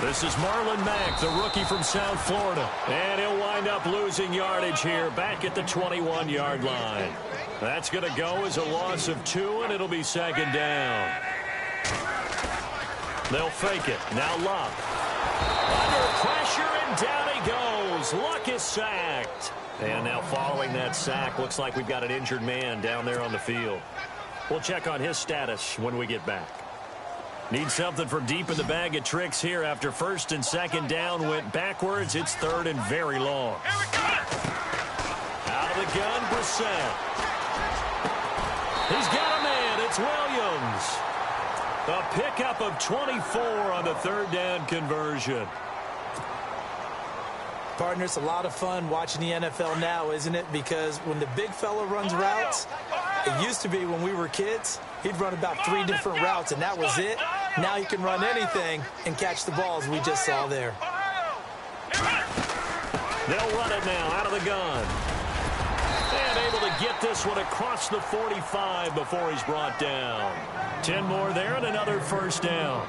This is Marlon Mack, the rookie from South Florida. And he'll wind up losing yardage here back at the 21-yard line. That's going to go as a loss of 2, and it'll be second down. They'll fake it. Now Luck. Under pressure, and down he goes. Luck is sacked. And now following that sack, looks like we've got an injured man down there on the field. We'll check on his status when we get back. Need something from deep in the bag of tricks here after first and second down went backwards. It's third and very long. Out of the gun, Brissett. He's got a man. It's Williams. A pickup of 24 on the third down conversion. Partner, it's a lot of fun watching the NFL now, isn't it? Because when the big fella runs routes, it used to be when we were kids, he'd run about 3 different routes, and that was it. Now he can run anything and catch the balls we just saw there. They'll run it now out of the gun. And able to get this one across the 45 before he's brought down. 10 more there and another first down.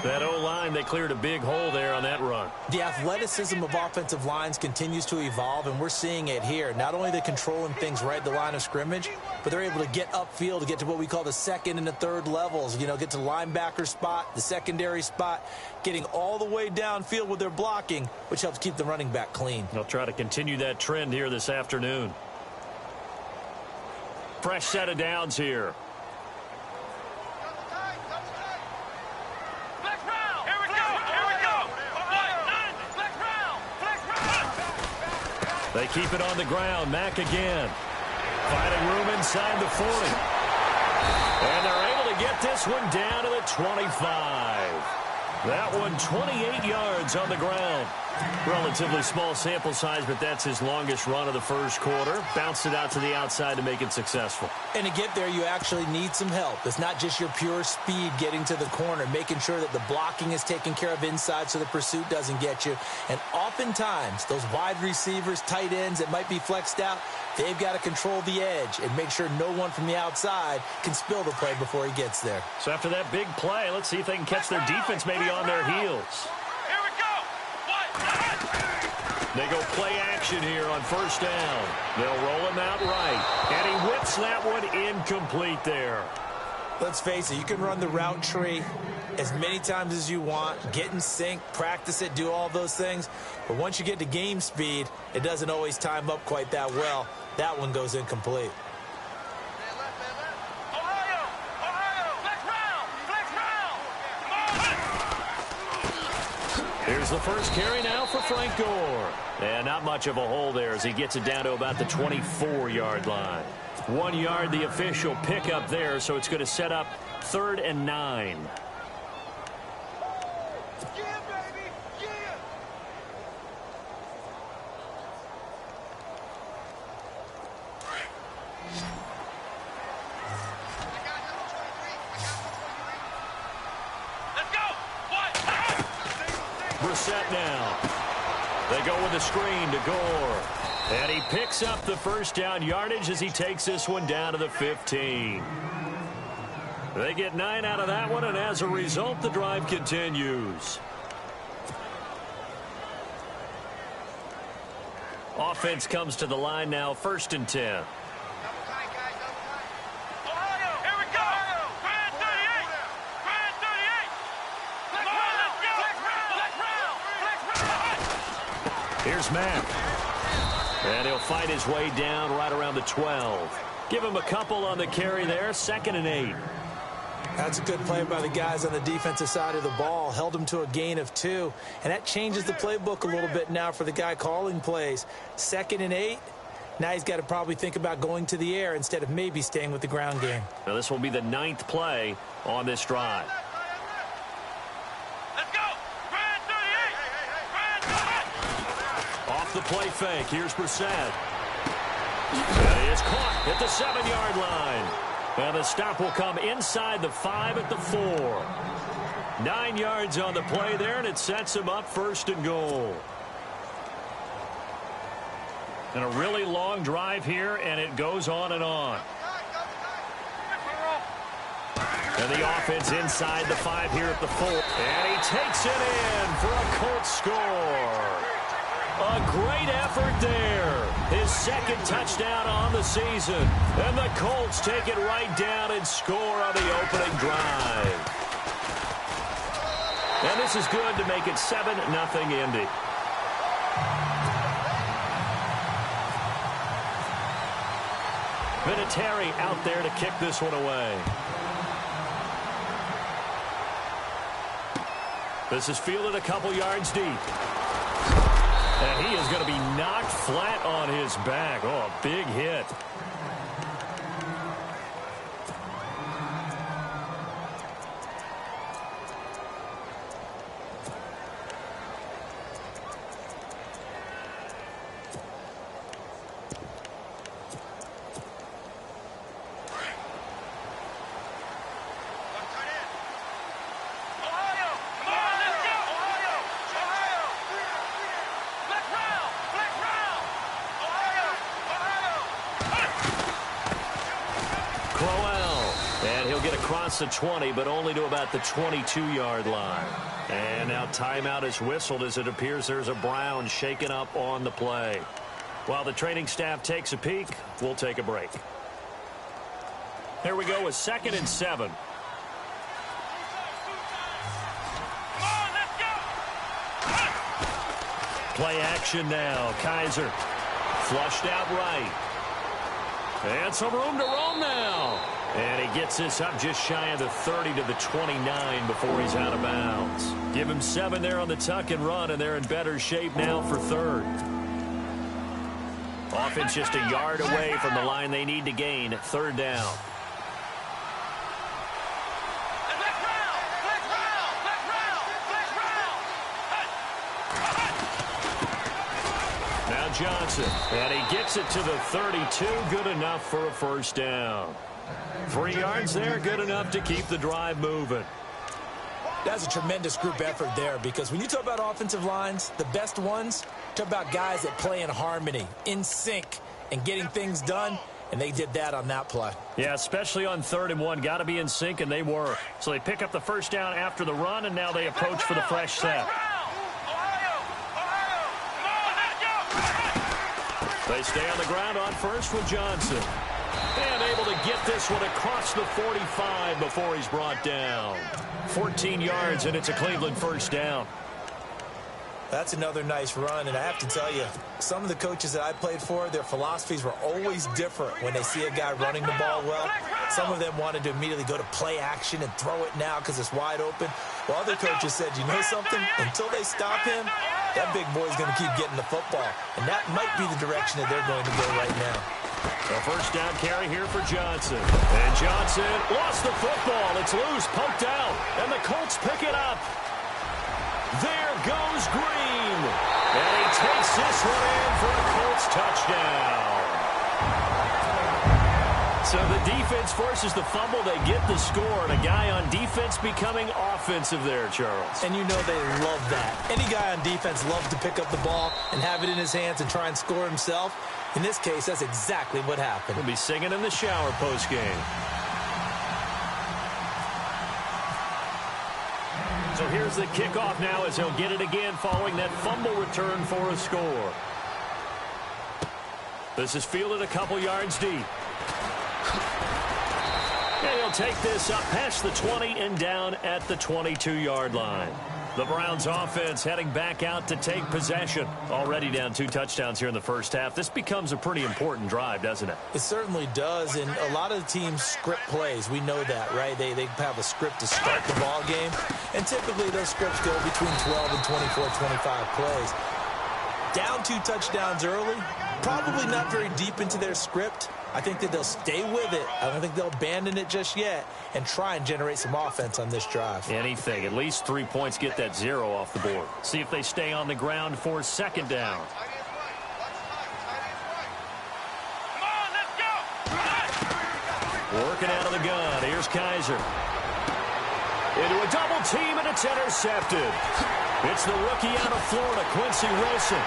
That O-line, they cleared a big hole there on that run. The athleticism of offensive lines continues to evolve, and we're seeing it here. Not only are they controlling things right at the line of scrimmage, but they're able to get upfield to get to what we call the second and the third levels. You know, get to the linebacker spot, the secondary spot, getting all the way downfield with their blocking, which helps keep the running back clean. They'll try to continue that trend here this afternoon. Fresh set of downs here. They keep it on the ground. Mack again. Finding room inside the 40. And they're able to get this one down to the 25. That one 28 yards on the ground. Relatively small sample size, but that's his longest run of the first quarter. Bounced it out to the outside to make it successful. And to get there, you actually need some help. It's not just your pure speed getting to the corner, making sure that the blocking is taken care of inside so the pursuit doesn't get you. And oftentimes, those wide receivers, tight ends that might be flexed out, they've got to control the edge and make sure no one from the outside can spill the play before he gets there. So after that big play, let's see if they can catch their defense maybe on their heels. They go play action here on first down. They'll roll him out right. And he whips that one incomplete there. Let's face it, you can run the route tree as many times as you want, get in sync, practice it, do all those things. But once you get to game speed, it doesn't always time up quite that well. That one goes incomplete. Here's the first carry now for Frank Gore. And not much of a hole there as he gets it down to about the 24-yard line. 1 yard, the official pickup there, so it's going to set up 3rd and 9. Brissett now. They go with a screen to Gore. And he picks up the first down yardage as he takes this one down to the 15. They get 9 out of that one, and as a result, the drive continues. Offense comes to the line now, 1st and 10. Here's Mack. And he'll fight his way down right around the 12. Give him a couple on the carry there, 2nd and 8. That's a good play by the guys on the defensive side of the ball. Held him to a gain of 2. And that changes the playbook a little bit now for the guy calling plays. 2nd and 8. Now he's got to probably think about going to the air instead of maybe staying with the ground game. Now this will be the 9th play on this drive. The play fake. Here's Brissett. And he is caught at the 7-yard line. And the stop will come inside the 5 at the 4. 9 yards on the play there, and it sets him up 1st and goal. And a really long drive here, and it goes on and on. And the offense inside the 5 here at the 4. And he takes it in for a Colts score. A great effort there. His second touchdown on the season. And the Colts take it right down and score on the opening drive. And this is good to make it 7-0 Indy. Vinatieri out there to kick this one away. This is fielded a couple yards deep. And he is going to be knocked flat on his back. Oh, a big hit. Across the 20, but only to about the 22-yard line. And now timeout is whistled as it appears there's a Brown shaken up on the play. While the training staff takes a peek, we'll take a break. Here we go with 2nd and 7. Play action now. Kaiser flushed out right. And some room to roam now. And he gets this up just shy of the 30 to the 29 before he's out of bounds. Give him 7 there on the tuck and run, and they're in better shape now for 3rd. Offense just a yard away from the line they need to gain. 3rd down. Now Johnson, and he gets it to the 32. Good enough for a 1st down. 3 yards there, good enough to keep the drive moving. That's a tremendous group effort there, because when you talk about offensive lines, the best ones, talk about guys that play in harmony, in sync, and getting things done, and they did that on that play. Yeah, especially on 3rd and 1. Got to be in sync, and they were. So they pick up the 1st down after the run, and now they approach for the fresh set. They stay on the ground on 1st with Johnson. And able to get this one across the 45 before he's brought down. 14 yards, and it's a Cleveland 1st down. That's another nice run, and I have to tell you, some of the coaches that I played for, their philosophies were always different when they see a guy running the ball well. Some of them wanted to immediately go to play action and throw it now because it's wide open. While other coaches said, you know something? Until they stop him, that big boy's going to keep getting the football. And that might be the direction that they're going to go right now. A 1st down carry here for Johnson. And Johnson lost the football. It's loose, poked out, and the Colts pick it up. There goes Green. And he takes this one in for a Colts touchdown. So the defense forces the fumble. They get the score, and a guy on defense becoming offensive there, Charles. And you know they love that. Any guy on defense loves to pick up the ball and have it in his hands and try and score himself. In this case, that's exactly what happened. He'll be singing in the shower postgame. So here's the kickoff now as he'll get it again following that fumble return for a score. This is fielded a couple yards deep. And he'll take this up past the 20 and down at the 22-yard line. The Browns offense heading back out to take possession. Already down 2 touchdowns here in the 1st half. This becomes a pretty important drive, doesn't it? It certainly does, and a lot of the teams script plays. We know that, right? They have a script to start the ball game, and typically those scripts go between 12 and 24, 25 plays. Down 2 touchdowns early, probably not very deep into their script. I think that they'll stay with it. I don't think they'll abandon it just yet and try and generate some offense on this drive. Anything. At least 3 points, get that 0 off the board. See if they stay on the ground for 2nd down. Working out of the gun. Here's Kaiser. Into a double team, and it's intercepted. It's the rookie out of Florida, Quincy Wilson.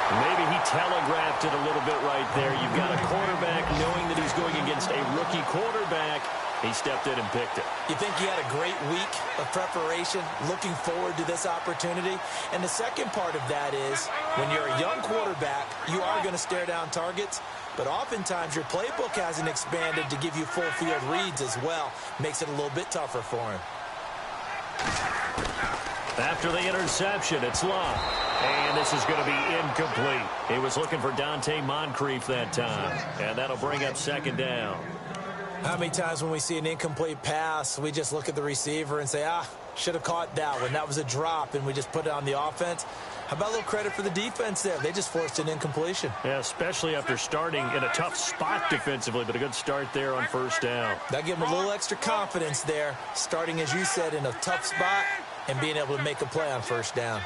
Maybe he telegraphed it a little bit right there. You've got a quarterback knowing that he's going against a rookie quarterback. He stepped in and picked it. You think he had a great week of preparation, looking forward to this opportunity? And the second part of that is, when you're a young quarterback, you are going to stare down targets, but oftentimes your playbook hasn't expanded to give you full field reads as well. Makes it a little bit tougher for him. After the interception, it's Love. And this is going to be incomplete. He was looking for Dante Moncrief that time. And that'll bring up second down. How many times when we see an incomplete pass, we just look at the receiver and say, should have caught that one. That was a drop, and we just put it on the offense. How about a little credit for the defense there? They just forced an incompletion. Yeah, especially after starting in a tough spot defensively, but a good start there on first down. That gave them a little extra confidence there, starting, as you said, in a tough spot and being able to make a play on first down.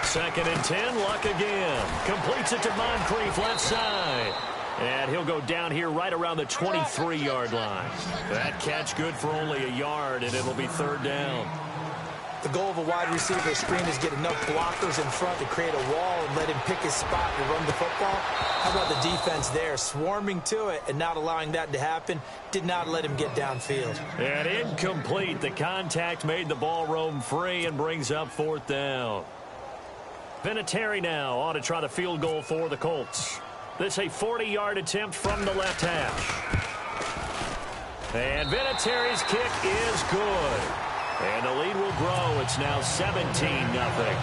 2nd and 10, Luck again. Completes it to Moncrief left side. And he'll go down here right around the 23-yard line. That catch good for only a yard, and it'll be 3rd down. The goal of a wide receiver screen is get enough blockers in front to create a wall and let him pick his spot to run the football. How about the defense there, swarming to it and not allowing that to happen? Did not let him get downfield. And incomplete. The contact made the ball roam free and brings up 4th down. Vinatieri now on to try the field goal for the Colts. This a 40-yard attempt from the left hash. And Vinatieri's kick is good. And the lead will grow. It's now 17-0.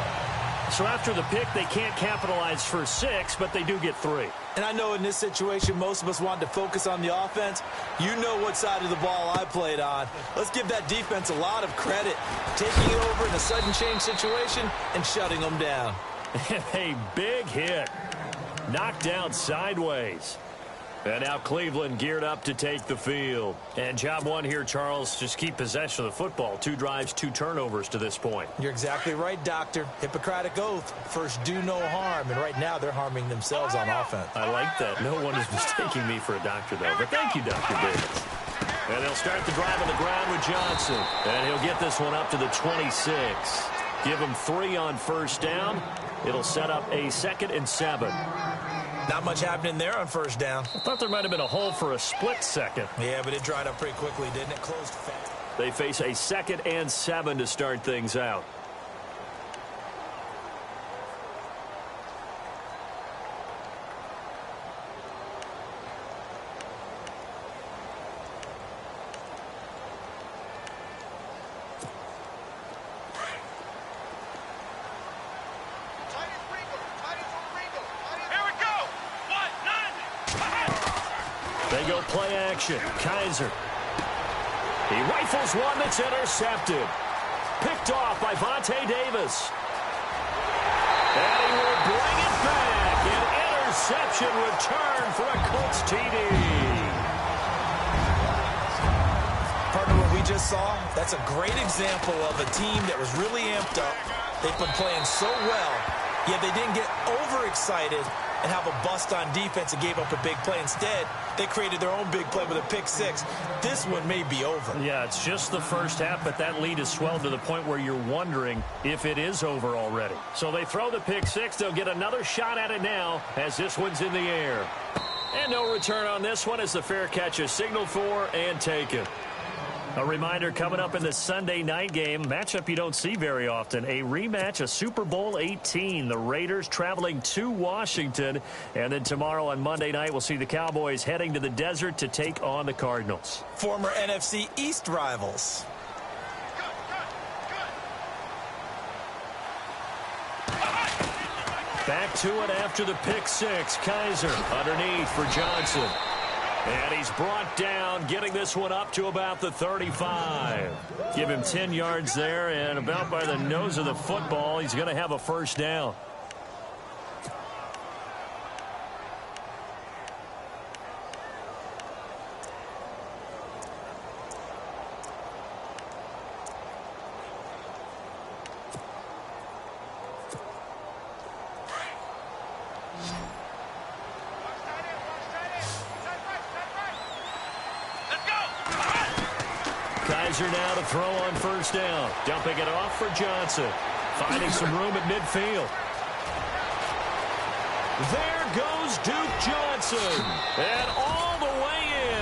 So after the pick, they can't capitalize for 6, but they do get 3. And I know in this situation, most of us wanted to focus on the offense. You know what side of the ball I played on. Let's give that defense a lot of credit, taking it over in a sudden change situation and shutting them down. And a big hit. Knocked down sideways. And now Cleveland geared up to take the field. And job one here, Charles, just keep possession of the football. 2 drives, 2 turnovers to this point. You're exactly right, Doctor. Hippocratic oath. First, do no harm. And right now, they're harming themselves on offense. I like that. No one is mistaking me for a doctor, though. But thank you, Dr. Davis. And they'll start the drive on the ground with Johnson. And he'll get this one up to the 26. Give him 3 on first down. It'll set up a 2nd and 7. Not much happening there on first down. I thought there might have been a hole for a split second. Yeah, but it dried up pretty quickly, didn't it? Closed fast. They face a 2nd and 7 to start things out. They go play action. Kaiser. He rifles one that's intercepted. Picked off by Vontae Davis. And he will bring it back. An interception return for a Colts TD. Partner, what we just saw, that's a great example of a team that was really amped up. They've been playing so well, yet they didn't get overexcited and have a bust on defense and gave up a big play. Instead, they created their own big play with a pick 6. This one may be over. Yeah, it's just the first half, but that lead is swelled to the point where you're wondering if it is over already. So they throw the pick 6. They'll get another shot at it now as this one's in the air. And no return on this one as the fair catch is signaled for and taken. A reminder coming up in the Sunday night game, matchup you don't see very often, a rematch of Super Bowl 18. The Raiders traveling to Washington. And then tomorrow on Monday night, we'll see the Cowboys heading to the desert to take on the Cardinals. Former NFC East rivals. Back to it after the pick 6. Kaiser underneath for Johnson. And he's brought down, getting this one up to about the 35. Give him 10 yards there, and about by the nose of the football, he's going to have a first down. Kaiser now to throw on first down. Dumping it off for Johnson. Finding some room at midfield. There goes Duke Johnson. And all the way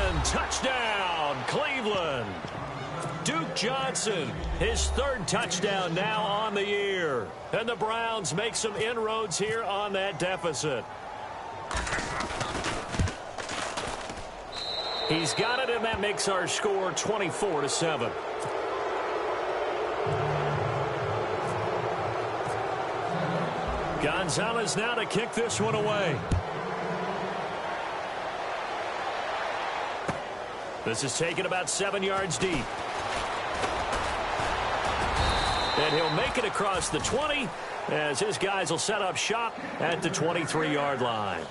in. Touchdown, Cleveland. Duke Johnson, his third touchdown now on the year. And the Browns make some inroads here on that deficit. He's got it, and that makes our score 24-7. Gonzalez now to kick this one away. This is taken about 7 yards deep. And he'll make it across the 20 as his guys will set up shop at the 23-yard line.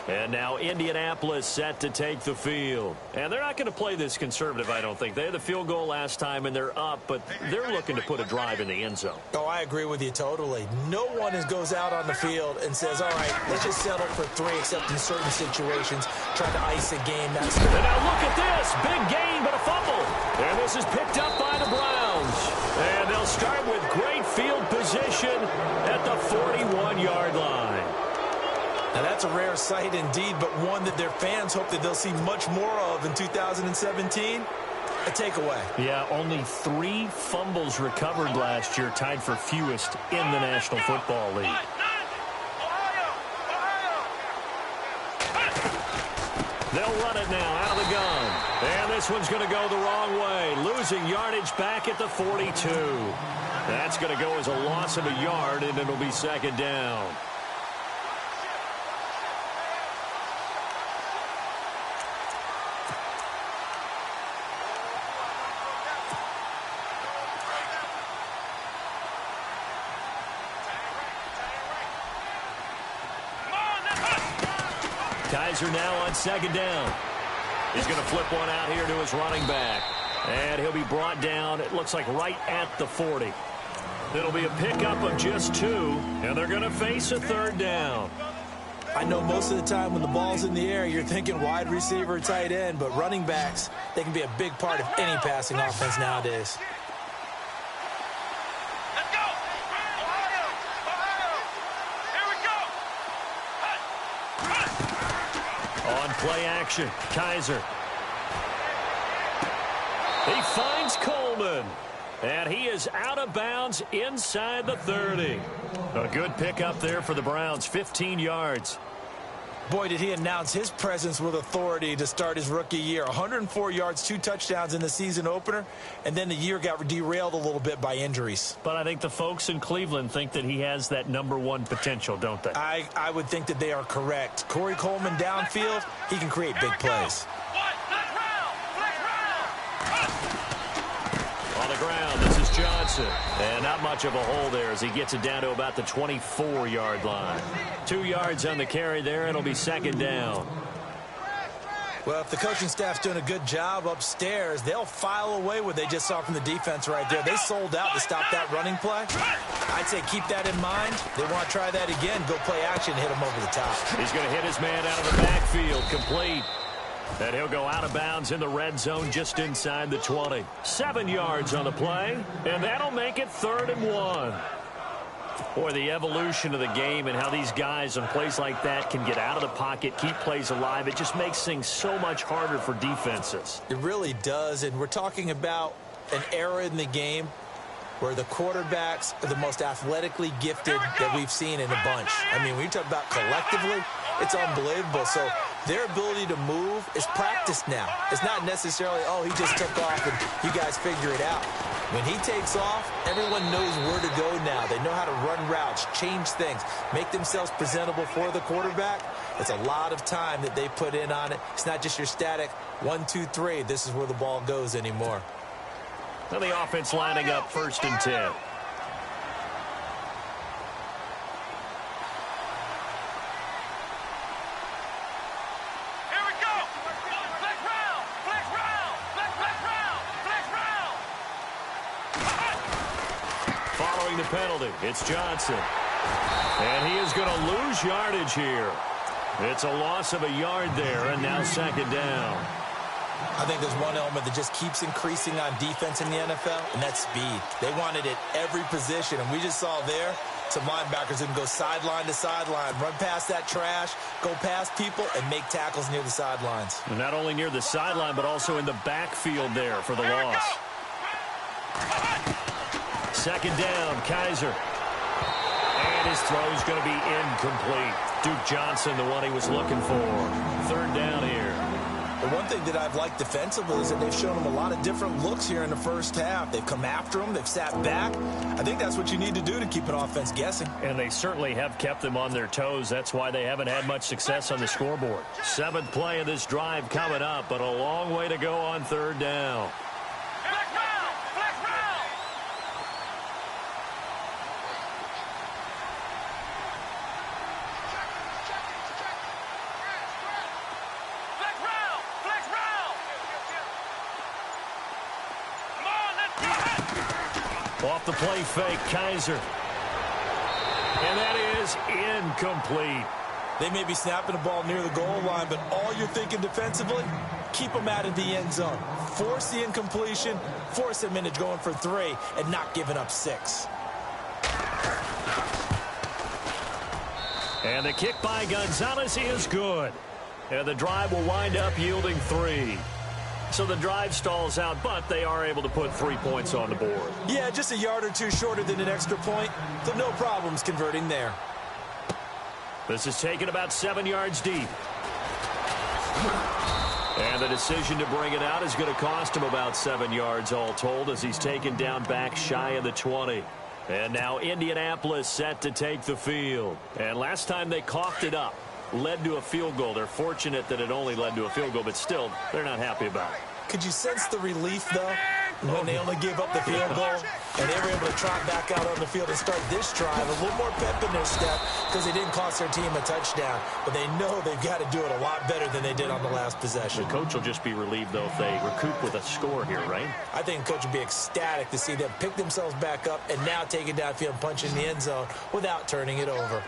And now Indianapolis set to take the field. And they're not going to play this conservative, I don't think. They had the field goal last time, and they're up, but they're looking to put a drive in the end zone. Oh, I agree with you totally. No one goes out on the field and says, all right, let's just settle for 3, except in certain situations, trying to ice a game. And now look at this. Big gain, but a fumble. And this is picked up by the Browns. And they'll start with great field position at the 41-yard line. Now, that's a rare sight indeed, but one that their fans hope that they'll see much more of in 2017. A takeaway. Yeah, only 3 fumbles recovered last year, tied for fewest in the National Football League. They'll run it now out of the gun. And this one's going to go the wrong way, losing yardage back at the 42. That's going to go as a loss of a yard, and it'll be second down. Kaiser now on second down. He's going to flip one out here to his running back. And he'll be brought down, it looks like right at the 40. It'll be a pickup of just 2, and they're going to face a third down. I know most of the time when the ball's in the air, you're thinking wide receiver, tight end, but running backs, they can be a big part of any passing offense nowadays. Play action. Kaiser. He finds Coleman. And he is out of bounds inside the 30. A good pickup there for the Browns. 15 yards. Boy, did he announce his presence with authority to start his rookie year. 104 yards, 2 touchdowns in the season opener, and then the year got derailed a little bit by injuries. But I think the folks in Cleveland think that he has that #1 potential, don't they? I would think that they are correct. Corey Coleman downfield, he can create big plays. On the ground, this is Johnson. And not much of a hole there as he gets it down to about the 24-yard line. 2 yards on the carry there, and it'll be second down. Well, if the coaching staff's doing a good job upstairs, they'll file away what they just saw from the defense right there. They sold out to stop that running play. I'd say keep that in mind. They want to try that again. Go play action, hit him over the top. He's going to hit his man out of the backfield, complete. And he'll go out of bounds in the red zone just inside the 20. 7 yards on the play, and that'll make it 3rd and 1. Boy, the evolution of the game and how these guys on plays like that can get out of the pocket, keep plays alive, it just makes things so much harder for defenses. It really does, and we're talking about an era in the game where the quarterbacks are the most athletically gifted that we've seen in a bunch. I mean, when you talk about collectively, it's unbelievable. So their ability to move is practiced now. It's not necessarily, oh, he just took off and you guys figure it out. When he takes off, everyone knows where to go now. They know how to run routes, change things, make themselves presentable for the quarterback. It's a lot of time that they put in on it. It's not just your static 1, 2, 3. This is where the ball goes anymore. Now the offense lining up 1st and 10. Following the penalty, it's Johnson. And he is going to lose yardage here. It's a loss of a yard there, and now second down. I think there's one element that just keeps increasing on defense in the NFL, and that's speed. They want it at every position, and we just saw there some linebackers who can go sideline to sideline, run past that trash, go past people, and make tackles near the sidelines. And not only near the sideline, but also in the backfield there for the loss. Second down, Kaiser. And his throw is going to be incomplete. Duke Johnson, the one he was looking for. Third down here. The one thing that I've liked defensively is that they've shown him a lot of different looks here in the first half. They've come after him. They've sat back. I think that's what you need to do to keep an offense guessing. And they certainly have kept them on their toes. That's why they haven't had much success on the scoreboard. Seventh play of this drive coming up, but a long way to go on third down. Off the play fake, Kaiser. And that is incomplete. They may be snapping the ball near the goal line, but all you're thinking defensively, keep them out of the end zone. Force the incompletion, force them into going for 3, and not giving up 6. And the kick by Gonzalez is good. And the drive will wind up yielding 3. So the drive stalls out, but they are able to put 3 points on the board. Yeah, just a yard or two shorter than an extra point, so no problems converting there. This is taken about 7 yards deep. And the decision to bring it out is going to cost him about 7 yards all told as he's taken down back shy of the 20. And now Indianapolis set to take the field. And last time they coughed it up, led to a field goal. They're fortunate that it only led to a field goal, but still, they're not happy about it. Could you sense the relief, though, when they only gave up the field goal and they were able to trot back out on the field and start this drive? A little more pep in their step because they didn't cost their team a touchdown, but they know they've got to do it a lot better than they did on the last possession. The coach will just be relieved, though, if they recoup with a score here, right? I think the coach would be ecstatic to see them pick themselves back up and now take it downfield and punch in the end zone without turning it over.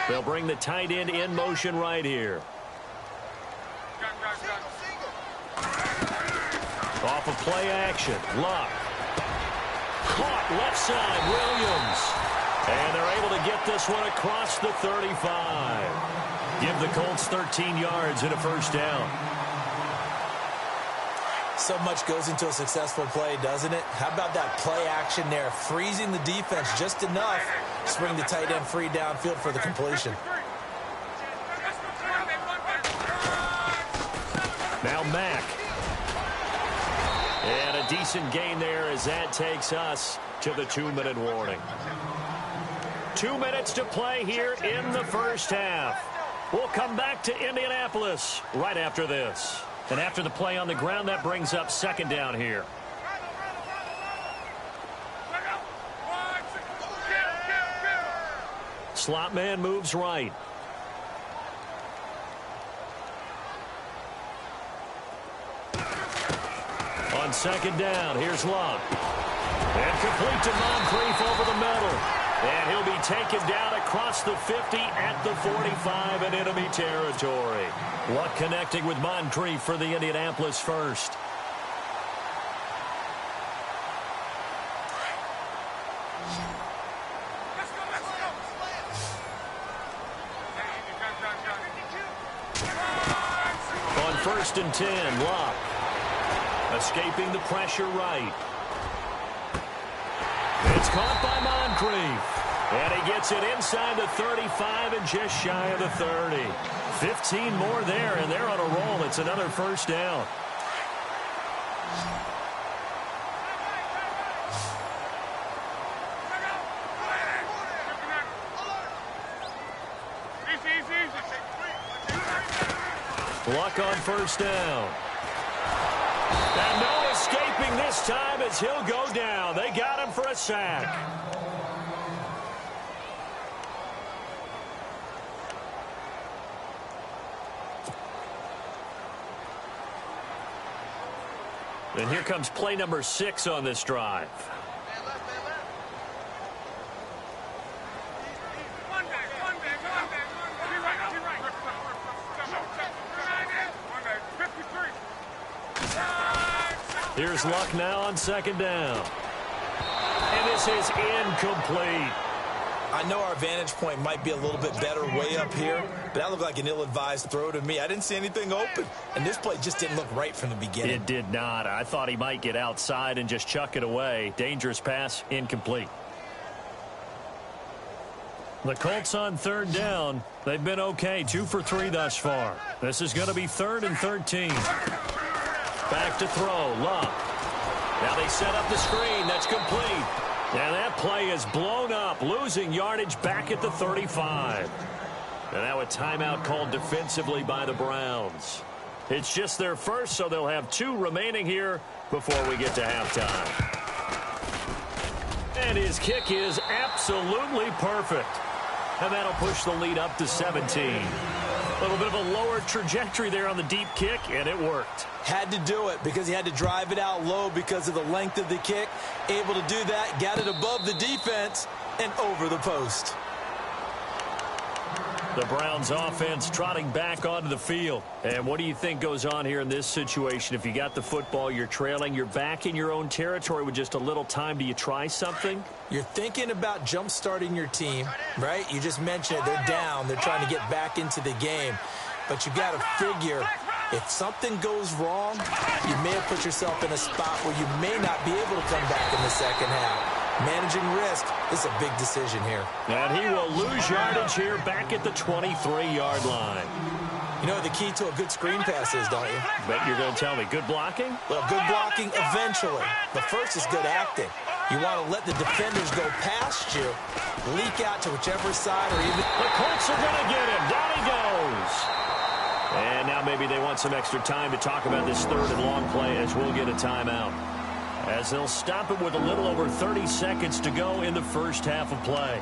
They'll bring the tight end in motion right here. Off of play action. Luck. Caught left side. Williams. And they're able to get this one across the 35. Give the Colts 13 yards and a first down. So much goes into a successful play, doesn't it? How about that play action there? Freezing the defense just enough to bring the tight end free downfield for the completion. Now Mack. And a decent gain there as that takes us to the 2-minute warning. 2 minutes to play here in the first half. We'll come back to Indianapolis right after this. And after the play on the ground, that brings up second down here. Slot man moves right. On second down, here's Luck. And complete to Moncrief over the middle. And he'll be taken down across the 50 at the 45 in enemy territory. Luck connecting with Moncrief for the Indianapolis first. On 1st and 10, Luck. Escaping the pressure right. It's caught by Moncrief. And he gets it inside the 35 and just shy of the 30. 15 more there, and they're on a roll. It's another first down. Luck on first down. And no escaping this time as he'll go down. They got him for a sack. And here comes play number 6 on this drive. Here's Luck now on second down. And this is incomplete. I know our vantage point might be a little bit better way up here, but that looked like an ill-advised throw to me. I didn't see anything open, and this play just didn't look right from the beginning. It did not. I thought he might get outside and just chuck it away. Dangerous pass, incomplete. The Colts on third down. They've been okay, 2 for 3 thus far. This is going to be 3rd and 13. Back to throw, Love. Now they set up the screen. That's complete. And that play is blown up, losing yardage back at the 35. And now a timeout called defensively by the Browns. It's just their first, so they'll have 2 remaining here before we get to halftime. And his kick is absolutely perfect. And that'll push the lead up to 17. A little bit of a lower trajectory there on the deep kick, and it worked. Had to do it because he had to drive it out low because of the length of the kick. Able to do that, got it above the defense, and over the post. The Browns offense trotting back onto the field. And what do you think goes on here in this situation? If you got the football, you're trailing, you're back in your own territory with just a little time. Do you try something? You're thinking about jump-starting your team, right? You just mentioned it. They're down. They're trying to get back into the game. But you got to figure if something goes wrong, you may have put yourself in a spot where you may not be able to come back in the second half. Managing risk is a big decision here. And he will lose yardage here back at the 23-yard line. You know what the key to a good screen pass is, don't you? Bet you're going to tell me. Good blocking? Well, good blocking eventually. The first is good acting. You want to let the defenders go past you, leak out to whichever side or even... The Colts are going to get him. Down he goes. And now maybe they want some extra time to talk about this 3rd and long play as we'll get a timeout. As they'll stop it with a little over 30 seconds to go in the first half of play.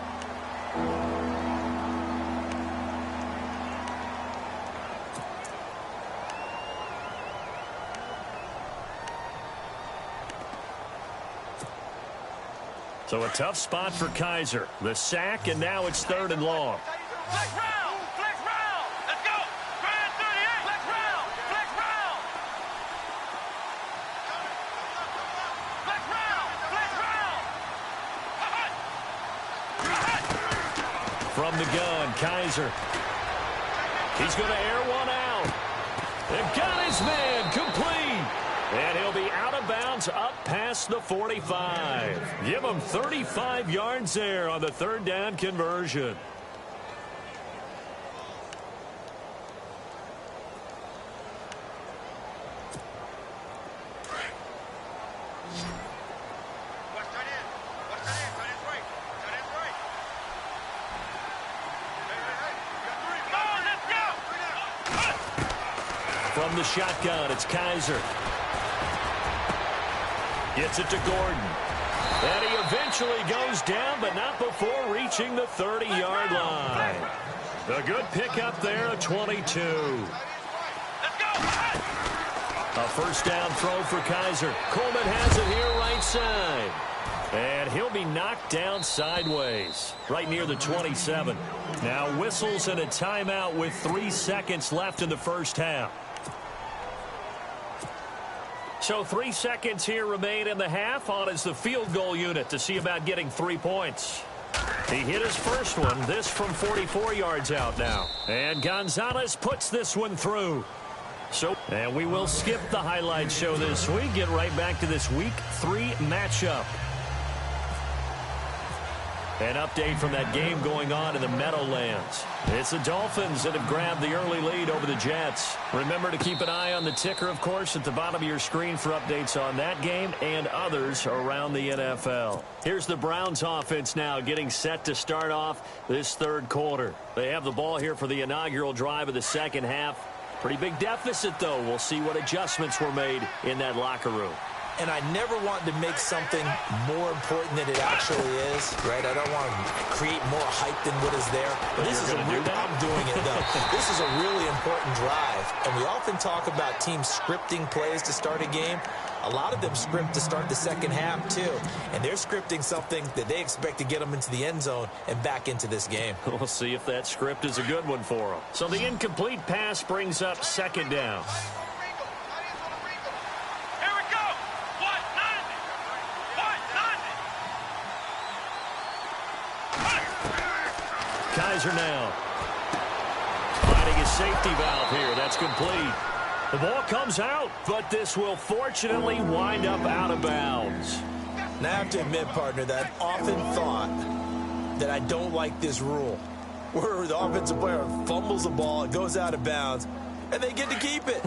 So a tough spot for Kaiser. The sack, and now it's 3rd and long. From the gun, Kaiser. He's going to air one out. And got his man complete. And he'll be out of bounds up past the 45. Give him 35 yards there on the 3rd down conversion. From the shotgun, it's Kaiser. Gets it to Gordon. And he eventually goes down, but not before reaching the 30-yard line. A good pickup there at 22. A first down throw for Kaiser. Coleman has it here right side. And he'll be knocked down sideways, right near the 27. Now whistles and a timeout with 3 seconds left in the first half. So 3 seconds here remain in the half. On is the field goal unit to see about getting 3 points. He hit his first one, this from 44 yards out now. And Gonzalez puts this one through. And we will skip the highlight show this week. Get right back to this Week 3 matchup. An update from that game going on in the Meadowlands. It's the Dolphins that have grabbed the early lead over the Jets. Remember to keep an eye on the ticker, of course, at the bottom of your screen for updates on that game and others around the NFL. Here's the Browns offense now getting set to start off this 3rd quarter. They have the ball here for the inaugural drive of the second half. Pretty big deficit, though. We'll see what adjustments were made in that locker room. And I never want to make something more important than it actually is, right? I don't want to create more hype than what is there. But this is I'm doing it, though. This is a really important drive. And we often talk about teams scripting plays to start a game. A lot of them script to start the second half, too. And they're scripting something that they expect to get them into the end zone and back into this game. We'll see if that script is a good one for them. So the incomplete pass brings up 2nd down. Kaiser now. Finding his safety valve here. That's complete. The ball comes out, but this will fortunately wind up out of bounds. Now, I have to admit, partner, that I've often thought that I don't like this rule, where the offensive player fumbles the ball, it goes out of bounds, and they get to keep it.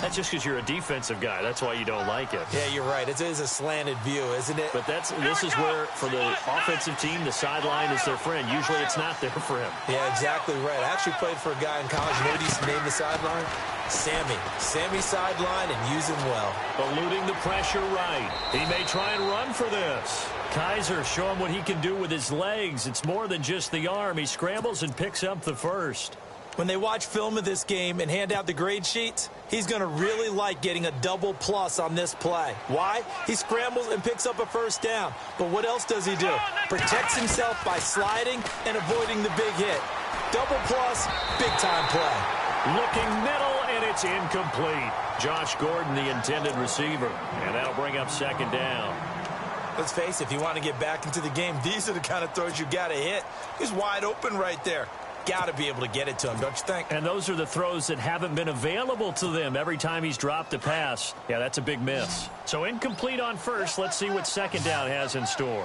That's just because you're a defensive guy. That's why you don't like it. Yeah, you're right. It is a slanted view, isn't it? But this is where, for the offensive team, the sideline is their friend. Usually it's not there for him. Yeah, exactly right. I actually played for a guy in college. You know what he used to name the sideline? Sammy. Sammy sideline, and use him well. Eluding the pressure right. He may try and run for this. Kaiser, show him what he can do with his legs. It's more than just the arm. He scrambles and picks up the first. When they watch film of this game and hand out the grade sheets, he's going to really like getting a double plus on this play. Why? He scrambles and picks up a first down. But what else does he do? Protects himself by sliding and avoiding the big hit. Double plus, big-time play. Looking middle, and it's incomplete. Josh Gordon, the intended receiver. And that'll bring up second down. Let's face it, if you want to get back into the game, these are the kind of throws you got to hit. He's wide open right there. Got to be able to get it to him, don't you think? And those are the throws that haven't been available to them every time he's dropped a pass. Yeah, that's a big miss. So incomplete on first. Let's see what second down has in store.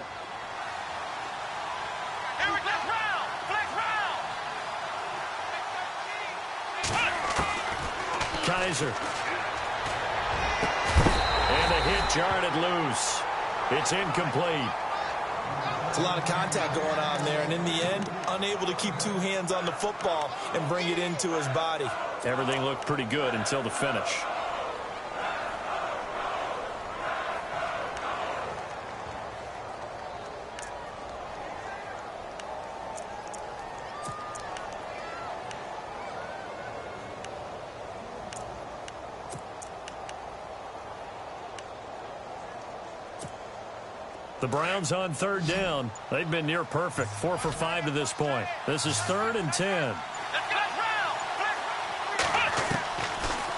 Kaiser. And a hit jarred it loose. It's incomplete. It's a lot of contact going on there, and in the end, unable to keep two hands on the football and bring it into his body. Everything looked pretty good until the finish. The Browns on third down. They've been near perfect. 4 for 5 to this point. This is 3rd and 10.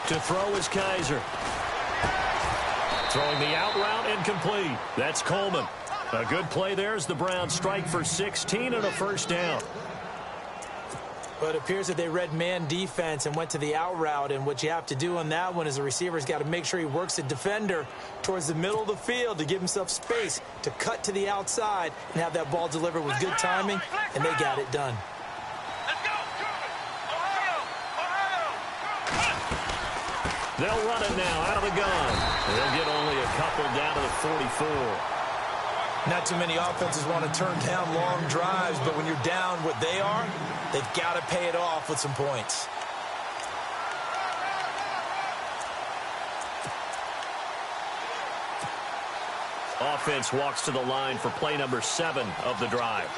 To throw is Kaiser. Throwing the out route incomplete. That's Coleman. A good play there as the Browns strike for 16 and a first down. But it appears that they read man defense and went to the out route, and what you have to do on that one is the receiver's got to make sure he works the defender towards the middle of the field to give himself space to cut to the outside and have that ball delivered with good timing, and they got it done. They'll run it now out of the gun. They'll get only a couple down to the 44. Not too many offenses want to turn down long drives, but when you're down what they are, they've got to pay it off with some points. Offense walks to the line for play number 7 of the drive.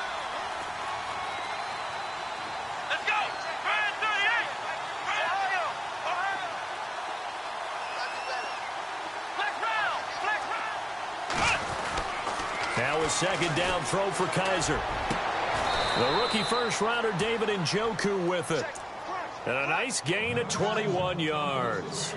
Let's go! 38! Ohio! Now a second down throw for Kaiser. The rookie first-rounder David Njoku with it. And a nice gain at 21 yards.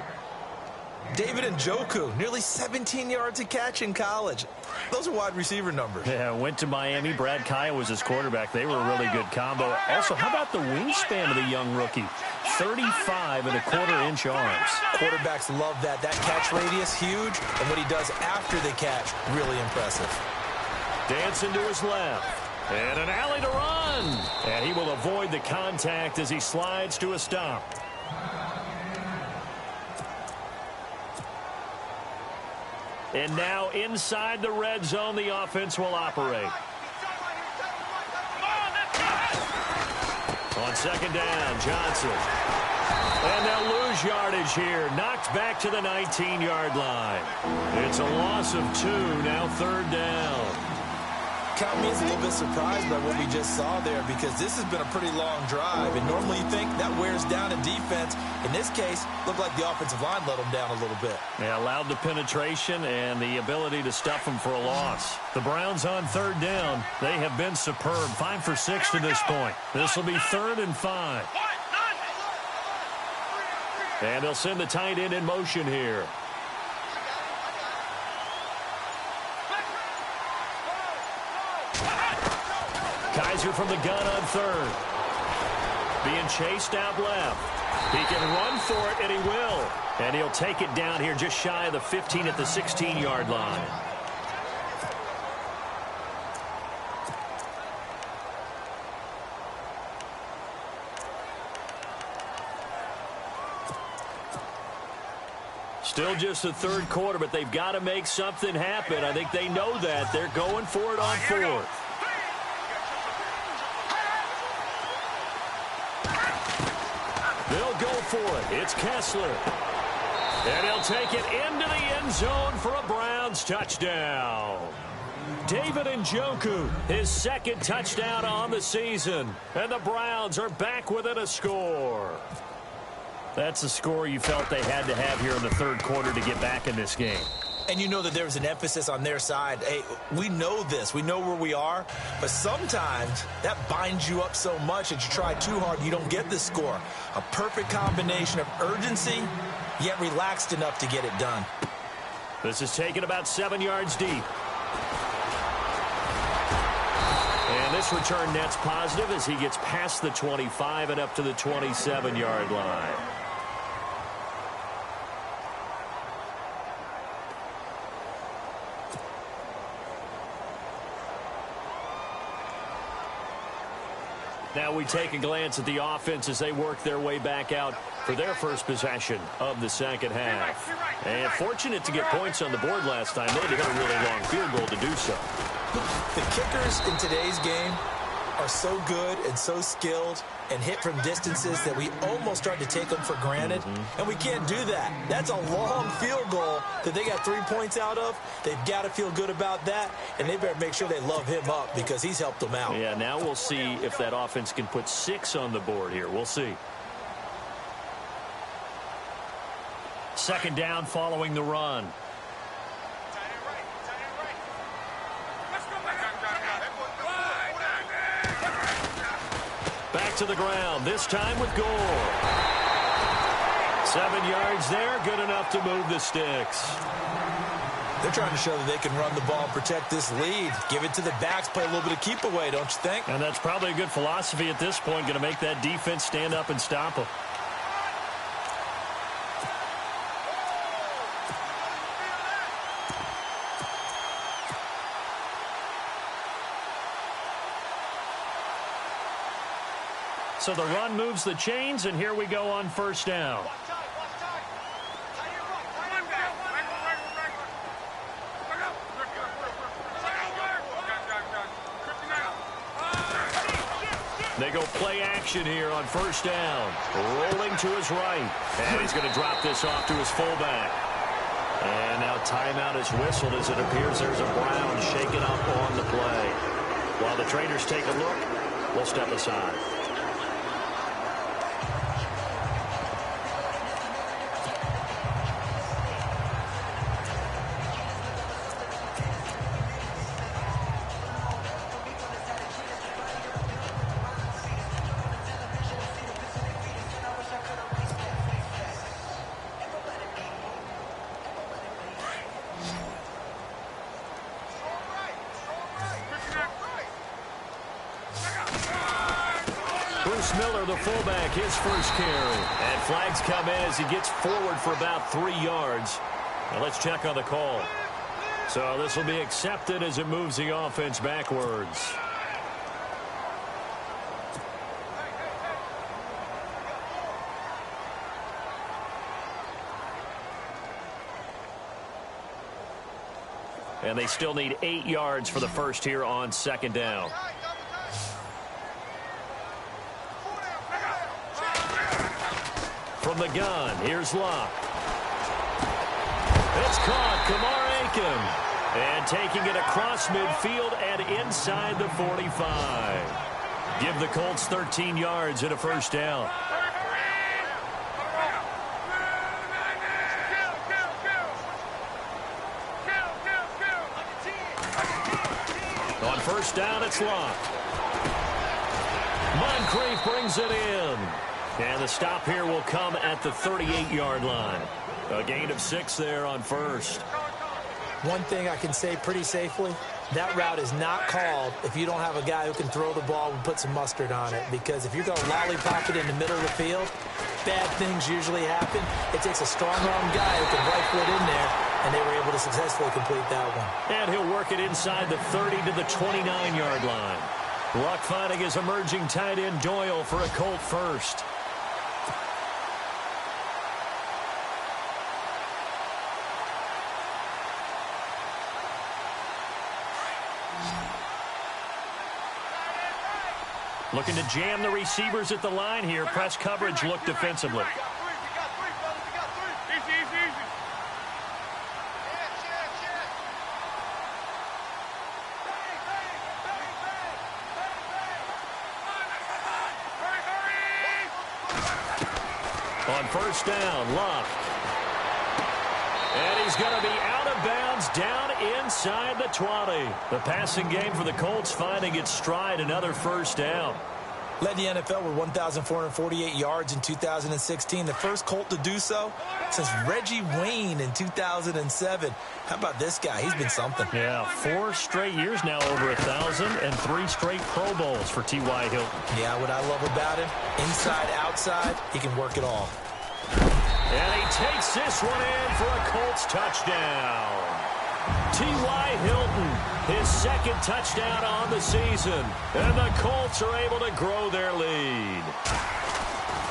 David Njoku, nearly 17 yards a catch in college. Those are wide receiver numbers. Yeah, went to Miami. Brad Kaya was his quarterback. They were a really good combo. Also, how about the wingspan of the young rookie? 35.25-inch arms. Quarterbacks love that. That catch radius, huge. And what he does after the catch, really impressive. Dancing to his left. And an alley to run. And he will avoid the contact as he slides to a stop. And now inside the red zone, the offense will operate. On second down, Johnson. And they'll lose yardage here. Knocked back to the 19-yard line. It's a loss of 2, now third down. Count me as a little bit surprised by what we just saw there, because this has been a pretty long drive, and normally you think that wears down a defense. In this case, looked like the offensive line let them down a little bit. They allowed the penetration and the ability to stuff them for a loss. The Browns on third down. They have been superb. 5 for 6 to this point. This will be 3rd and 5. And they'll send the tight end in motion here. Kaiser from the gun on third. Being chased out left. He can run for it, and he will. And he'll take it down here just shy of the 15 at the 16-yard line. Still just the third quarter, but they've got to make something happen. I think they know that. They're going for it on fourth. They'll go for it. It's Kessler. And he'll take it into the end zone for a Browns touchdown. David Njoku, his second touchdown on the season. And the Browns are back within a score. That's a score you felt they had to have here in the third quarter to get back in this game. And you know that there was an emphasis on their side. Hey, we know this. We know where we are. But sometimes that binds you up so much that you try too hard and you don't get the score. A perfect combination of urgency, yet relaxed enough to get it done. This is taken about 7 yards deep. And this return net's positive as he gets past the 25 and up to the 27-yard line. Now we take a glance at the offense as they work their way back out for their first possession of the second half. And fortunate to get points on the board last time. They had to hit a really long field goal to do so. The kickers in today's game are so good and so skilled and hit from distances that we almost start to take them for granted. And we can't do that. That's a long field goal that they got 3 points out of. They've got to feel good about that, and they better make sure they love him up because he's helped them out. Yeah, now we'll see if that offense can put 6 on the board here. We'll see. Second down following the run. Back to the ground, this time with Gore. 7 yards there, good enough to move the sticks. They're trying to show that they can run the ball and protect this lead. Give it to the backs, play a little bit of keep away, don't you think? And that's probably a good philosophy at this point, going to make that defense stand up and stop them. So the run moves the chains, and here we go on first down. They go play action here on first down. Rolling to his right. And he's going to drop this off to his fullback. And now timeout is whistled as it appears there's a Brown shaken up on the play. While the traders take a look, we'll step aside. Miller, the fullback, his first carry. And flags come in as he gets forward for about 3 yards. Now let's check on the call. So this will be accepted as it moves the offense backwards. And they still need 8 yards for the first here on second down. From the gun, here's Locke. It's caught, Kamar Aiken. And taking it across midfield and inside the 45. Give the Colts 13 yards and a first down. On first down, it's Locke. Moncrief brings it in. And the stop here will come at the 38-yard line. A gain of 6 there on first. One thing I can say pretty safely, That route is not called if you don't have a guy who can throw the ball and put some mustard on it. Because if you're going to lollipop it in the middle of the field, bad things usually happen. It takes a strong-arm guy who can right foot in there, and they were able to successfully complete that one. And he'll work it inside the 30 to the 29-yard line. Luck finding his emerging tight end Doyle for a Colt first. Looking to jam the receivers at the line here. Press coverage look defensively. On first down, Luck. And he's going to be out of bounds down inside the 20. The passing game for the Colts finding its stride, another first down. Led the NFL with 1,448 yards in 2016. The first Colt to do so since Reggie Wayne in 2007. How about this guy? He's been something. Yeah, 4 straight years now over 1,000 and 3 straight Pro Bowls for T.Y. Hilton. Yeah, what I love about him, inside, outside, he can work it all. And he takes this one in for a Colts touchdown. T.Y. Hilton, his second touchdown on the season. And the Colts are able to grow their lead.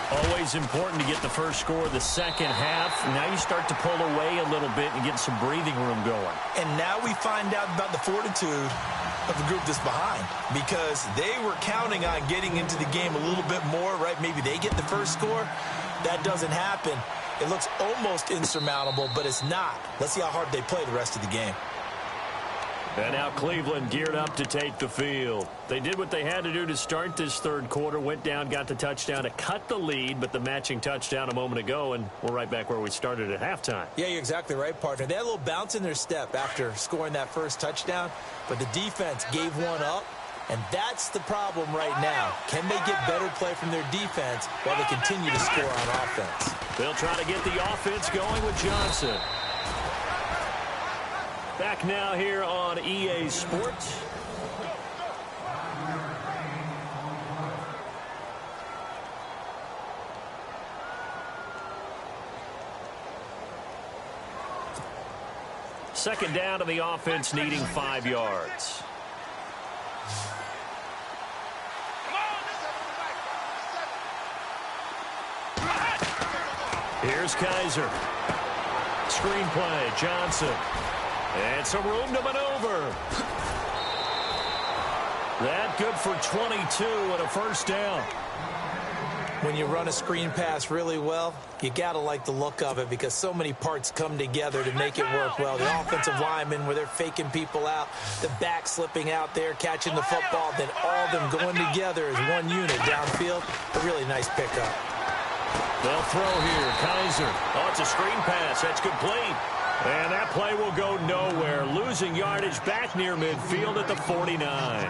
Always important to get the first score of the second half. Now you start to pull away a little bit and get some breathing room going. And now we find out about the fortitude of the group that's behind, because they were counting on getting into the game a little bit more, right? Maybe they get the first score. That doesn't happen. It looks almost insurmountable, but it's not. Let's see how hard they play the rest of the game. And now Cleveland geared up to take the field. They did what they had to do to start this third quarter, went down, got the touchdown to cut the lead, but the matching touchdown a moment ago, and we're right back where we started at halftime. Yeah, you're exactly right, partner. They had a little bounce in their step after scoring that first touchdown, but the defense gave one up, and that's the problem right now. Can they get better play from their defense while they continue to score on offense? They'll try to get the offense going with Johnson. Back now here on EA Sports. Second down to the offense, needing 5 yards. Here's Kaiser. Screen play, Johnson. And some room to maneuver. That good for 22 and a first down. When you run a screen pass really well, you got to like the look of it, because so many parts come together to make it work well. The offensive linemen, where they're faking people out, the back slipping out there, catching the football, then all of them going together as one unit downfield. A really nice pickup. They'll throw here. Kaiser. Oh, it's a screen pass. That's complete. And that play will go nowhere. Losing yardage back near midfield at the 49.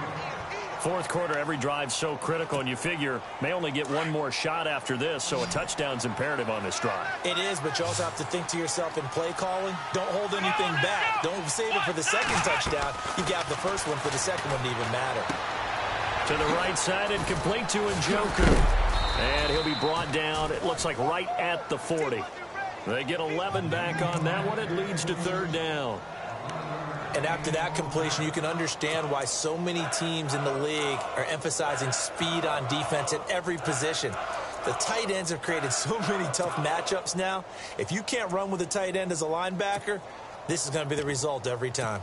Fourth quarter, every drive so critical, and you figure may only get one more shot after this, so a touchdown's imperative on this drive. It is, but you also have to think to yourself in play calling, don't hold anything back. Don't save it for the second touchdown. You got the first one for the second one to even matter. To the right side and complete to Njoku. And he'll be brought down, it looks like right at the 40. They get 11 back on that one. It leads to third down. And after that completion, you can understand why so many teams in the league are emphasizing speed on defense at every position. The tight ends have created so many tough matchups now. If you can't run with a tight end as a linebacker, this is going to be the result every time.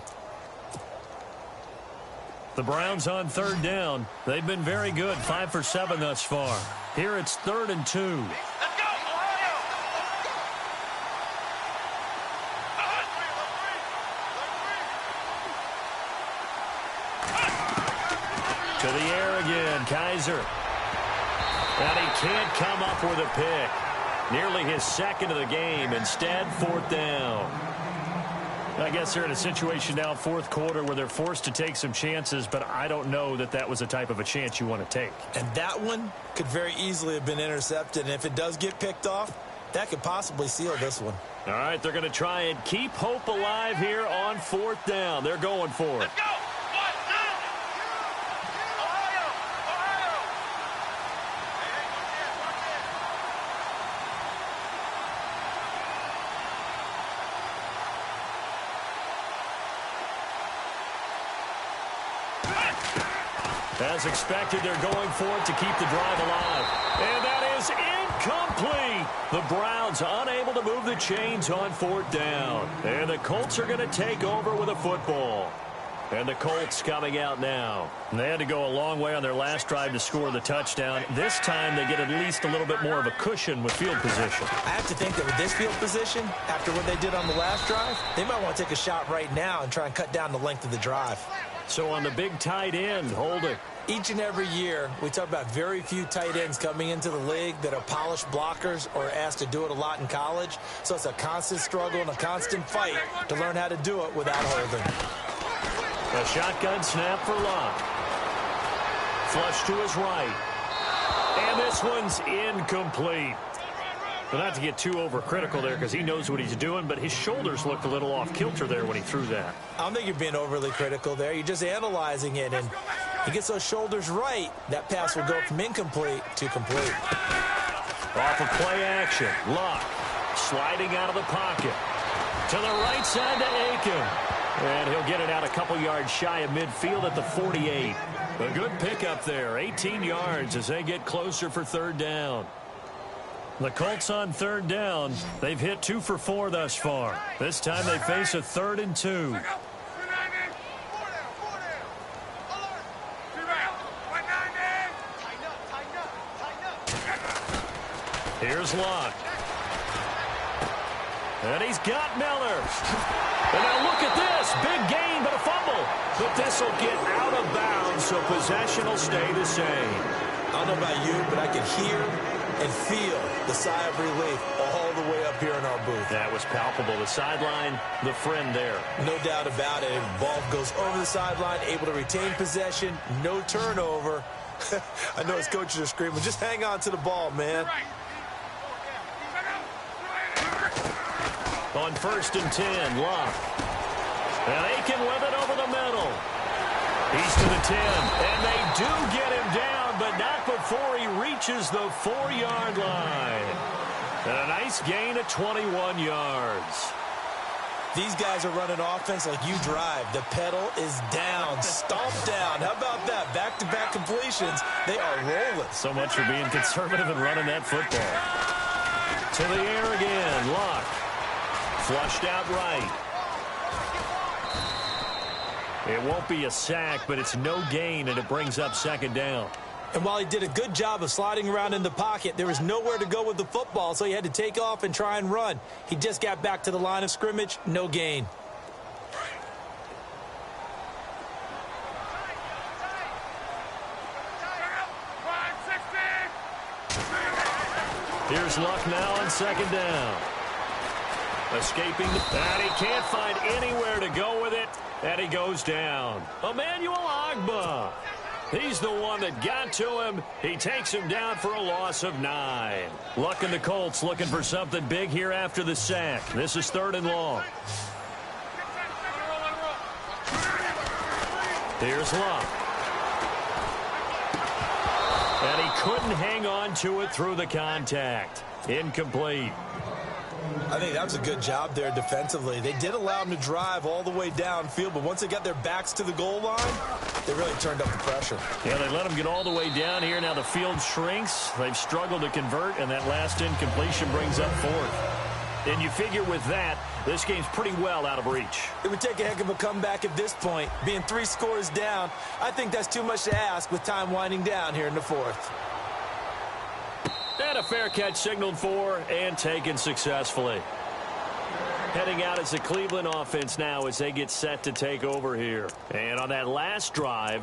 The Browns on third down. They've been very good, 5 for 7 thus far. Here it's 3rd and 2. Let's go, Ohio! To the air again, Kaiser. And he can't come up with a pick. Nearly his second of the game. Instead, 4th down. I guess they're in a situation now, fourth quarter, where they're forced to take some chances, but I don't know that that was the type of a chance you want to take. And that one could very easily have been intercepted, and if it does get picked off, that could possibly seal this one. All right, they're going to try and keep hope alive here on 4th down. They're going for it. Let's go! As expected, they're going for it to keep the drive alive. And that is incomplete. The Browns unable to move the chains on 4th down. And the Colts are going to take over with a football. And the Colts coming out now. They had to go a long way on their last drive to score the touchdown. This time they get at least a little bit more of a cushion with field position. I have to think that with this field position, after what they did on the last drive, they might want to take a shot right now and try and cut down the length of the drive. So on the big tight end, hold it. Each and every year, we talk about very few tight ends coming into the league that are polished blockers or asked to do it a lot in college. So it's a constant struggle and a constant fight to learn how to do it without holding. A shotgun snap for Locke. Flush to his right. And this one's incomplete. Well, not to get too overcritical there because he knows what he's doing, but his shoulders looked a little off kilter there when he threw that. I don't think you're being overly critical there. You're just analyzing it, and he gets those shoulders right. That pass will go from incomplete to complete. Off of play action. Locke sliding out of the pocket. To the right side to Aiken. And he'll get it out a couple yards shy of midfield at the 48. A good pickup there. 18 yards as they get closer for 3rd down. The Colts on 3rd down. They've hit 2 for 4 thus far. This time they face a 3rd and 2. Here's Locke. And he's got Miller. And now look at this. Big gain, but a fumble. But this will get out of bounds, so possession will stay the same. I don't know about you, but I can hear and feel the sigh of relief all the way up here in our booth. That was palpable. The sideline, the friend there. No doubt about it. Ball goes over the sideline, able to retain possession, no turnover. I know his coaches are screaming, just hang on to the ball, man. On 1st and 10, Locke. And Aiken with it over the middle. He's to the 10, and they do get him down, but not before he reaches the 4-yard line. And a nice gain of 21 yards. These guys are running offense like you drive. The pedal is down, stomp down. How about that? Back-to-back completions. They are rolling. So much for being conservative and running that football. To the air again, Locke. Flushed out right. It won't be a sack, but it's no gain, and it brings up 2nd down. And while he did a good job of sliding around in the pocket, there was nowhere to go with the football, so he had to take off and try and run. He just got back to the line of scrimmage, no gain. Here's Luck now on 2nd down. Escaping, and he can't find anywhere to go with it, and he goes down. Emmanuel Ogbah. He's the one that got to him. He takes him down for a loss of 9. Luck and the Colts looking for something big here after the sack. This is 3rd and long. Here's Luck. And he couldn't hang on to it through the contact. Incomplete. I think that was a good job there defensively. They did allow him to drive all the way downfield, but once they got their backs to the goal line, they really turned up the pressure. Yeah, they let him get all the way down here. Now the field shrinks. They've struggled to convert, and that last incompletion brings up 4th. And you figure with that, this game's pretty well out of reach. It would take a heck of a comeback at this point. Being 3 scores down, I think that's too much to ask with time winding down here in the 4th. And a fair catch signaled for and taken successfully. Heading out as the Cleveland offense now as they get set to take over here. And on that last drive,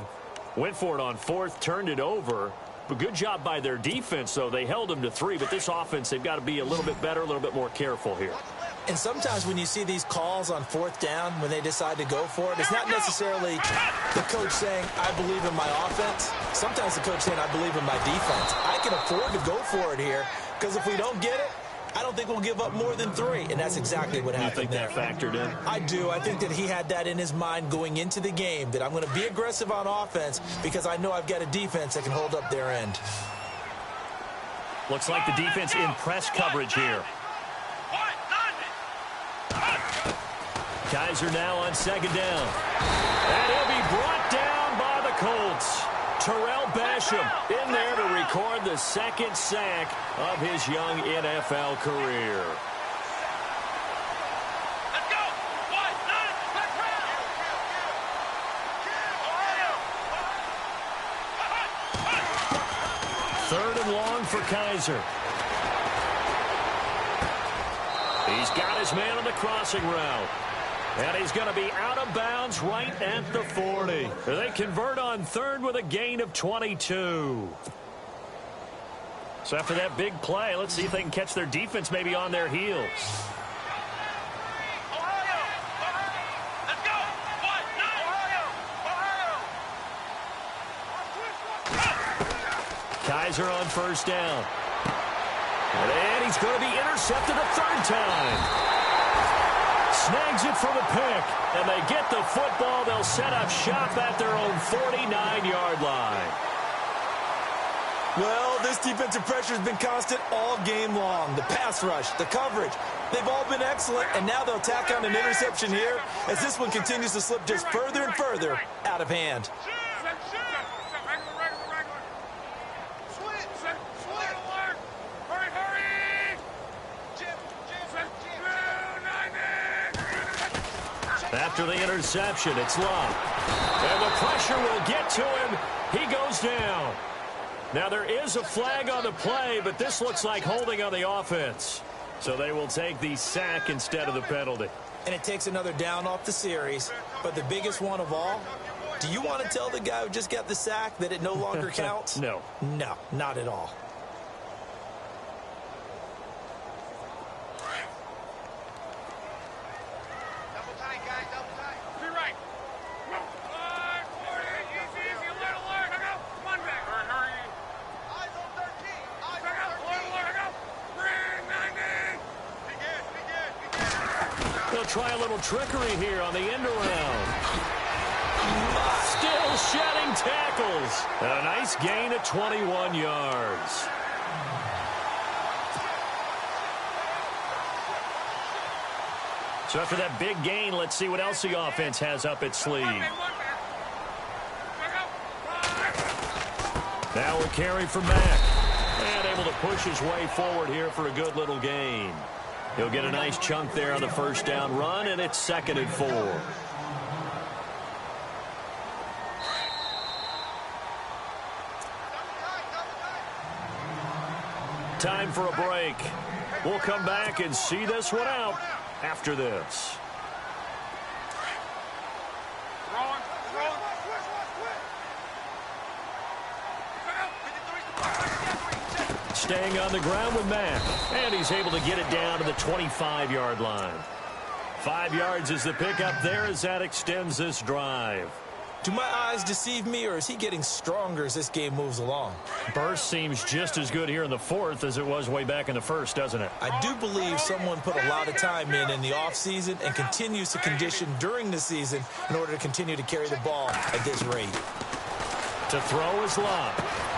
went for it on 4th, turned it over. But good job by their defense, though. They held them to 3, but this offense, they've got to be a little bit better, a little bit more careful here. And sometimes when you see these calls on 4th down, when they decide to go for it, it's not necessarily the coach saying, I believe in my offense. Sometimes the coach saying, I believe in my defense. I can afford to go for it here, because if we don't get it, I don't think we'll give up more than 3, and that's exactly what happened. You think that factored in? I do. I think that he had that in his mind going into the game, that I'm going to be aggressive on offense because I know I've got a defense that can hold up their end. Looks like the defense in press coverage here. Kaiser now on 2nd down. And he'll be brought down by the Colts. Gresham in there to record the second sack of his young NFL career. Let's go. 1-9. Let's go. Third and long for Kaiser. He's got his man on the crossing route. And he's going to be out of bounds right at the 40. They convert on third with a gain of 22. So after that big play, let's see if they can catch their defense maybe on their heels. Ohio. Let's go. 1-9. Kaiser on first down. And he's going to be intercepted a third time. Snags it for the pick, and they get the football. They'll set up shop at their own 49-yard line. Well, this defensive pressure has been constant all game long. The pass rush, the coverage, they've all been excellent, and now they'll tack on an interception here as this one continues to slip just further and further out of hand. After the interception, it's Love. And the pressure will get to him. He goes down. Now, there is a flag on the play, but this looks like holding on the offense. So they will take the sack instead of the penalty. And it takes another down off the series. But the biggest one of all, do you want to tell the guy who just got the sack that it no longer counts? No. No, not at all. Try a little trickery here on the end around. Still shedding tackles. A nice gain of 21 yards. So after that big gain, let's see what else the offense has up its sleeve. Now a carry for Mack. And able to push his way forward here for a good little gain. He'll get a nice chunk there on the first down run, and it's 2nd and 4. Time for a break. We'll come back and see this one out after this. Staying on the ground with Mack. And he's able to get it down to the 25-yard line. 5 yards is the pickup there as that extends this drive. Do my eyes deceive me, or is he getting stronger as this game moves along? Burst seems just as good here in the fourth as it was way back in the first, doesn't it? I do believe someone put a lot of time in the offseason and continues to condition during the season in order to continue to carry the ball at this rate. To throw is Love.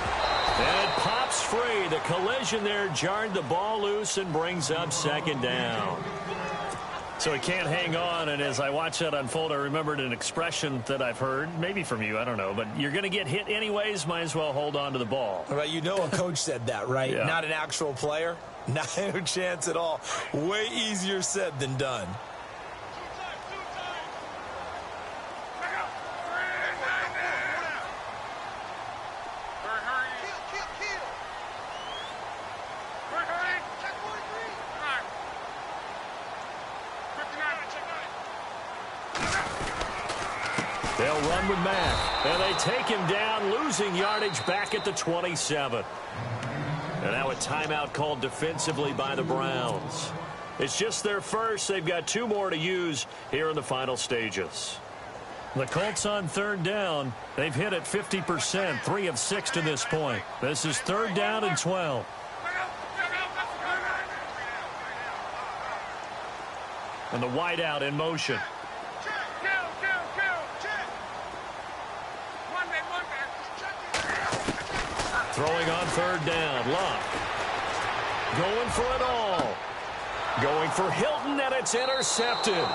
And it pops free. The collision there jarred the ball loose and brings up 2nd down. So he can't hang on, and as I watch that unfold, I remembered an expression that I've heard, maybe from you, I don't know, but you're going to get hit anyways, might as well hold on to the ball. Right, you know a coach said that, right? Yeah. Not an actual player. Not a chance at all. Way easier said than done. They'll run with Mack, and they take him down, losing yardage back at the 27. And now a timeout called defensively by the Browns. It's just their first. They've got 2 more to use here in the final stages. The Colts on 3rd down. They've hit it 50%, 3 of 6 to this point. This is 3rd down and 12. And the wideout in motion. Throwing on 3rd down. Luck. Going for it all. Going for Hilton, and it's intercepted.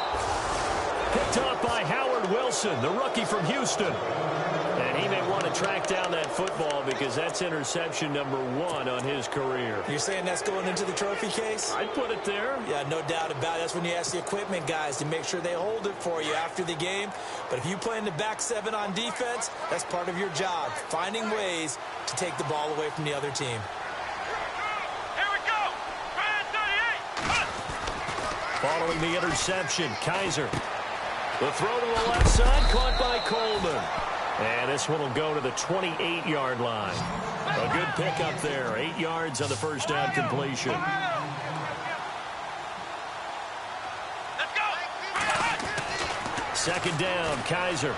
Picked off by Howard Wilson, the rookie from Houston. And he may want to track down that football because that's interception number 1 on his career. You're saying that's going into the trophy case? I'd put it there. Yeah, no doubt about it. That's when you ask the equipment guys to make sure they hold it for you after the game. But if you play in the back 7 on defense, that's part of your job, finding ways to take the ball away from the other team. Here we go. Red 38. Following the interception, Kaiser. The throw to the left side, caught by Coleman. And this one will go to the 28-yard line. A good pickup there. 8 yards on the first down completion. Let's go. Second down, Kaiser.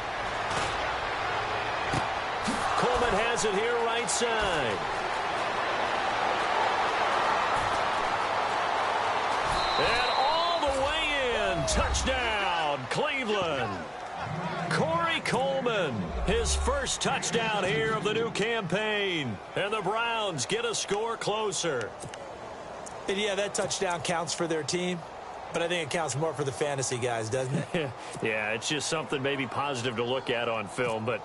Coleman has it here right side. And all the way in. Touchdown, Cleveland. Corey Coleman, his first touchdown here of the new campaign. And the Browns get a score closer. And yeah, that touchdown counts for their team, but I think it counts more for the fantasy guys, doesn't it? Yeah, it's just something maybe positive to look at on film, but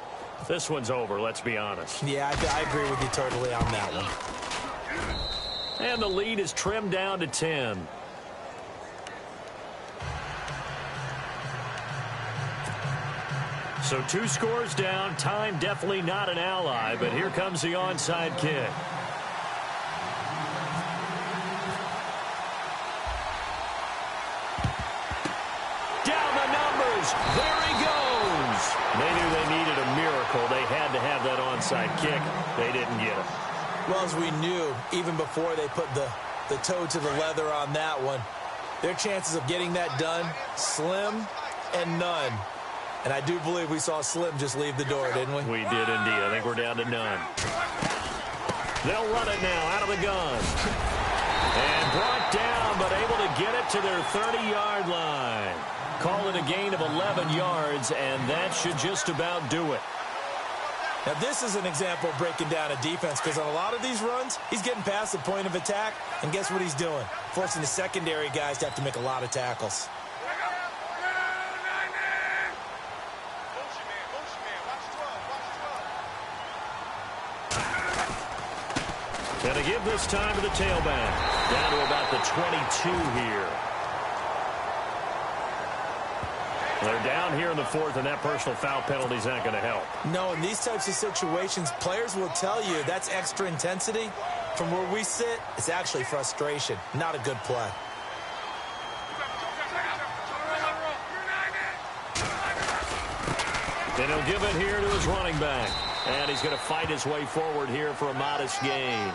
this one's over, let's be honest. Yeah, I agree with you totally on that one. And the lead is trimmed down to 10. So 2 scores down. Time definitely not an ally, but here comes the onside kick. Down the numbers. There he goes. They knew they needed a miracle. They had to have that onside kick. They didn't get it. Well, as we knew, even before they put the toe to the leather on that one, their chances of getting that done, slim and none. And I do believe we saw Slim just leave the door, didn't we? We did indeed. I think we're down to none. They'll run it now out of the gun. And brought down, but able to get it to their 30-yard line. Call it a gain of 11 yards, and that should just about do it. Now, this is an example of breaking down a defense, because on a lot of these runs, he's getting past the point of attack, and guess what he's doing? Forcing the secondary guys to have to make a lot of tackles. And to give this time to the tailback. Down to about the 22 here. They're down here in the 4th, and that personal foul penalty is not going to help. No, in these types of situations, players will tell you that's extra intensity. From where we sit, it's actually frustration. Not a good play. And he'll give it here to his running back. And he's going to fight his way forward here for a modest gain.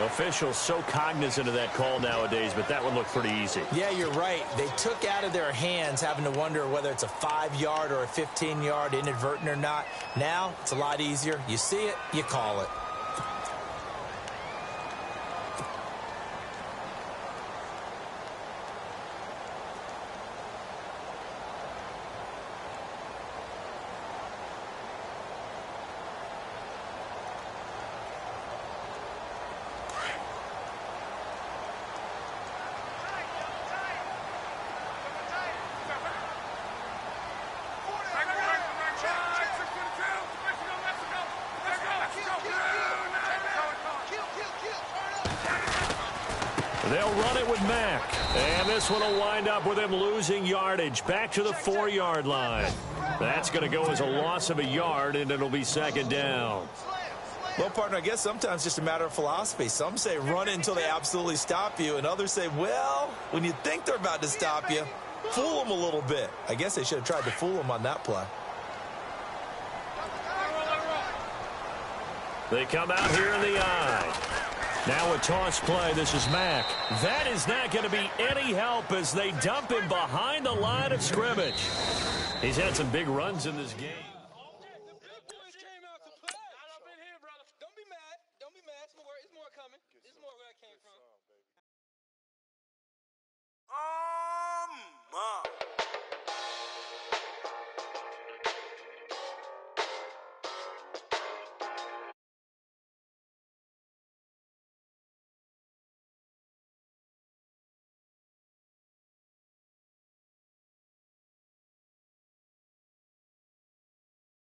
Officials so cognizant of that call nowadays, but that one looked pretty easy. Yeah, you're right. They took out of their hands having to wonder whether it's a 5-yard or a 15-yard inadvertent or not. Now, it's a lot easier. You see it, you call it. They'll run it with Mack. And this one will wind up with him losing yardage. Back to the 4-yard line. That's going to go as a loss of a yard, and it'll be second down. Well, partner, I guess sometimes just a matter of philosophy. Some say run it until they absolutely stop you, and others say, well, when you think they're about to stop you, fool them a little bit. I guess they should have tried to fool them on that play. They come out here in the eye. Now a toss play. This is Mack. That is not going to be any help as they dump him behind the line of scrimmage. He's had some big runs in this game.